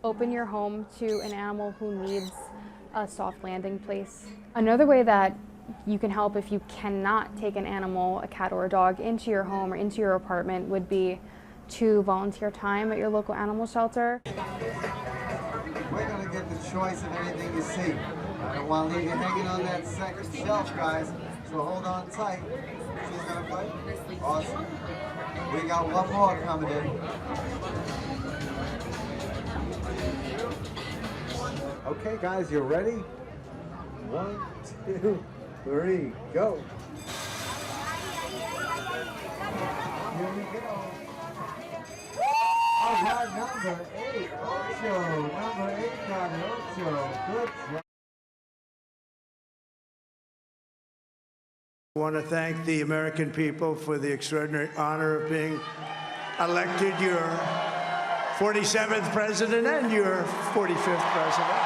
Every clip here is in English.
open your home to an animal who needs a soft landing place. Another way that you can help if you cannot take an animal, a cat or a dog, into your home or into your apartment would be to volunteer time at your local animal shelter. We're going to get the choice of anything you see. I don't want to leave you hanging on that second shelf, guys, so hold on tight. She's going to play? Awesome. We got one more coming in. Okay, guys, you ready? 1, 2, 3, go. Here we go. All right, number 8, Ocho. Number 8 got it, Ocho. Good job. I want to thank the American people for the extraordinary honor of being elected your 47th president and your 45th president.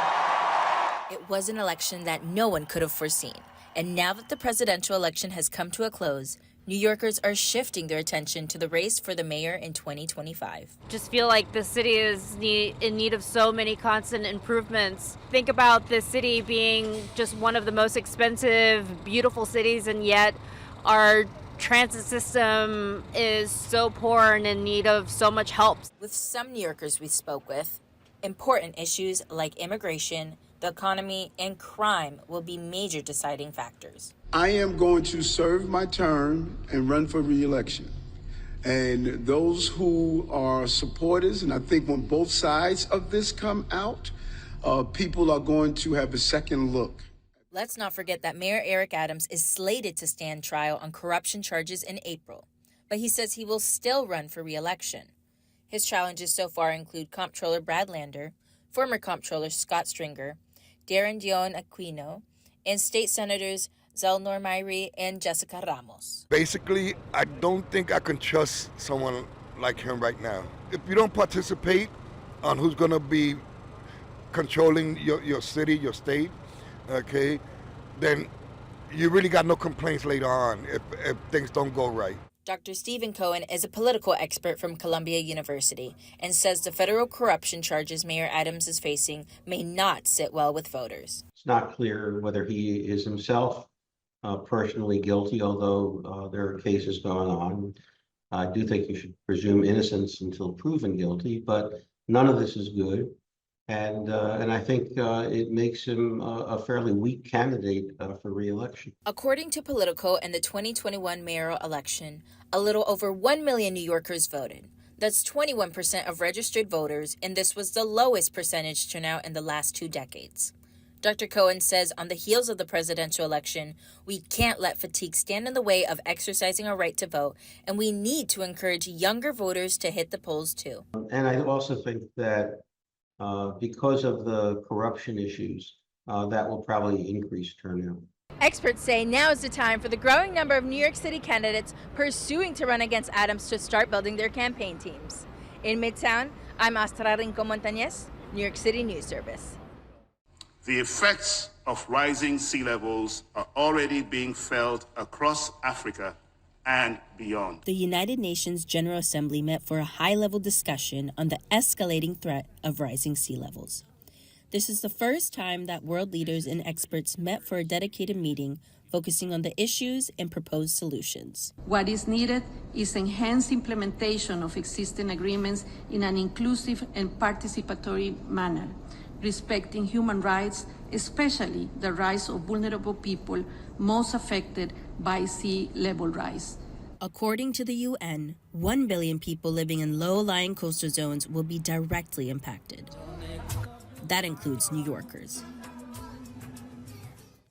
It was an election that no one could have foreseen. And now that the presidential election has come to a close, New Yorkers are shifting their attention to the race for the mayor in 2025. Just feel like the city is in need of so many constant improvements. Think about the city being just one of the most expensive, beautiful cities, and yet our transit system is so poor and in need of so much help. With some New Yorkers we spoke with, important issues like immigration, the economy, and crime will be major deciding factors. I am going to serve my term and run for re-election. And those who are supporters, and I think when both sides of this come out, people are going to have a second look. Let's not forget that Mayor Eric Adams is slated to stand trial on corruption charges in April, but he says he will still run for re-election. His challenges so far include Comptroller Brad Lander, former Comptroller Scott Stringer, Darren Dion Aquino, and state senators Zelnor Myrie and Jessica Ramos. Basically, I don't think I can trust someone like him right now. If you don't participate on who's going to be controlling your city, your state, okay, then you really got no complaints later on if things don't go right. Dr. Stephen Cohen is a political expert from Columbia University and says the federal corruption charges Mayor Adams is facing may not sit well with voters. It's not clear whether he is himself personally guilty, although there are cases going on. I do think you should presume innocence until proven guilty, but none of this is good. And I think it makes him a fairly weak candidate for re-election. According to Politico and the 2021 mayoral election, a little over 1 million New Yorkers voted. That's 21% of registered voters, and this was the lowest percentage turnout in the last 2 decades. Dr. Cohen says on the heels of the presidential election, we can't let fatigue stand in the way of exercising our right to vote, and we need to encourage younger voters to hit the polls too. And I also think that because of the corruption issues, that will probably increase turnout. Experts say now is the time for the growing number of New York City candidates pursuing to run against Adams to start building their campaign teams. In Midtown, I'm Astra Rincon Montañez, New York City News Service. The effects of rising sea levels are already being felt across Africa and beyond. The United Nations General Assembly met for a high-level discussion on the escalating threat of rising sea levels. This is the first time that world leaders and experts met for a dedicated meeting focusing on the issues and proposed solutions. What is needed is enhanced implementation of existing agreements in an inclusive and participatory manner, respecting human rights, especially the rights of vulnerable people most affected by sea level rise. According to the UN, 1 billion people living in low-lying coastal zones will be directly impacted. That includes New Yorkers.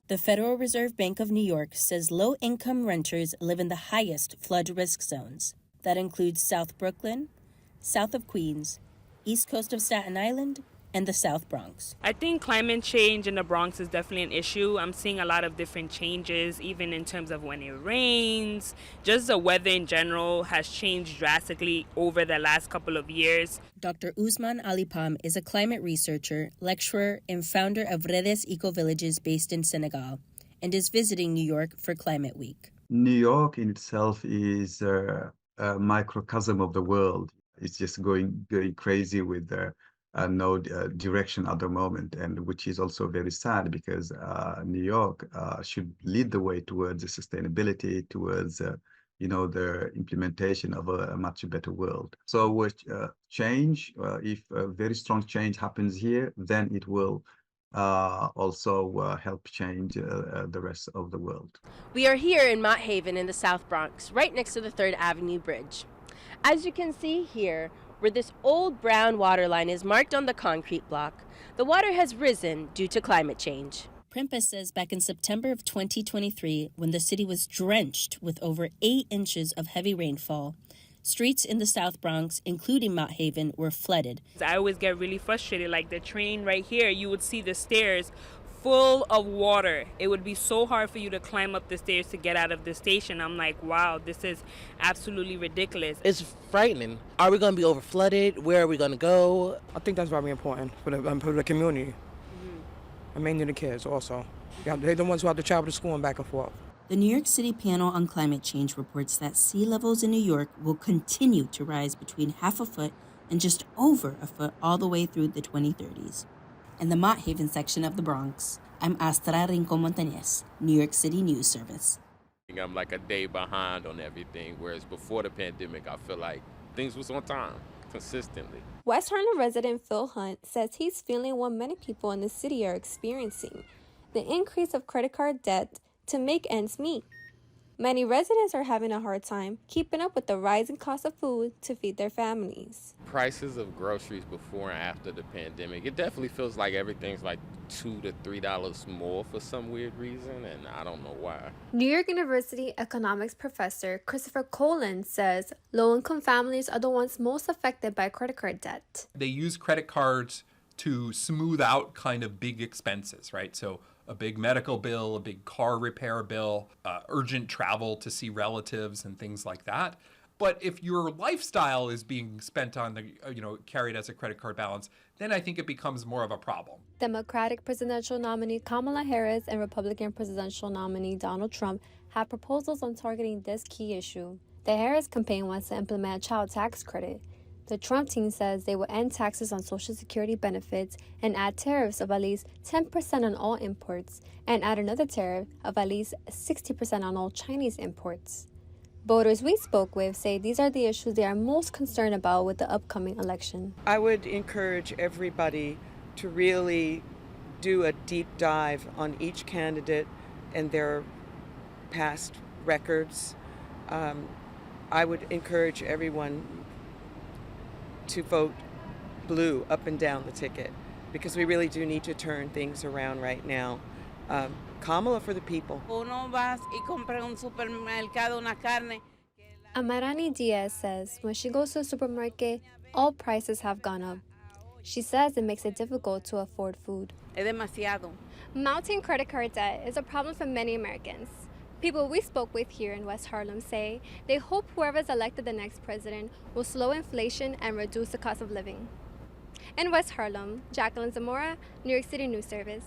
The Federal Reserve Bank of New York says low-income renters live in the highest flood risk zones. That includes South Brooklyn, south of Queens, east coast of Staten Island, and the South Bronx. I think climate change in the Bronx is definitely an issue. I'm seeing a lot of different changes, even in terms of when it rains. Just the weather in general has changed drastically over the last couple of years. Dr. Usman Alipam is a climate researcher, lecturer, and founder of Redes Eco-Villages based in Senegal, and is visiting New York for Climate Week. New York in itself is a microcosm of the world. It's just going crazy with no direction at the moment, and which is also very sad because New York should lead the way towards the sustainability, towards the implementation of a much better world. So with change, if a very strong change happens here, then it will also help change the rest of the world. We are here in Mott Haven in the South Bronx, right next to the 3rd Avenue Bridge. As you can see here, where this old brown water line is marked on the concrete block, the water has risen due to climate change. Prempeh says back in September of 2023, when the city was drenched with over 8 inches of heavy rainfall, streets in the South Bronx, including Mott Haven, were flooded. I always get really frustrated, like the train right here, you would see the stairs full of water. It would be so hard for you to climb up the stairs to get out of the station. I'm like, wow, this is absolutely ridiculous. It's frightening. Are we going to be over flooded? Where are we going to go? I think that's very important for the community, and mainly the kids also. They're the ones who have to travel to school and back and forth. The New York City Panel on Climate Change reports that sea levels in New York will continue to rise between 0.5 foot and just over a foot all the way through the 2030s. In the Mott Haven section of the Bronx, I'm Astra Rincon Montañez, New York City News Service. I'm like a day behind on everything, whereas before the pandemic, I feel like things was on time, consistently. West Harlem resident Phil Hunt says he's feeling what many people in the city are experiencing, the increase of credit card debt to make ends meet. Many residents are having a hard time keeping up with the rising cost of food to feed their families. Prices of groceries before and after the pandemic, it definitely feels like everything's like $2 to $3 more for some weird reason, and I don't know why. New York University economics professor Christopher Colin says low-income families are the ones most affected by credit card debt. They use credit cards to smooth out kind of big expenses, right? So a big medical bill, a big car repair bill, urgent travel to see relatives and things like that. But if your lifestyle is being spent on the, carried as a credit card balance, then I think it becomes more of a problem. Democratic presidential nominee Kamala Harris and Republican presidential nominee Donald Trump have proposals on targeting this key issue. The Harris campaign wants to implement a child tax credit. The Trump team says they will end taxes on Social Security benefits and add tariffs of at least 10% on all imports and add another tariff of at least 60% on all Chinese imports. Voters we spoke with say these are the issues they are most concerned about with the upcoming election. I would encourage everybody to really do a deep dive on each candidate and their past records. I would encourage everyone to vote blue up and down the ticket because we really do need to turn things around right now. Kamala for the people. Amarani Diaz says when she goes to the supermarket, all prices have gone up. She says it makes it difficult to afford food. Mounting credit card debt is a problem for many Americans. People we spoke with here in West Harlem say they hope whoever is elected the next president will slow inflation and reduce the cost of living. In West Harlem, Jacqueline Zamora, New York City News Service.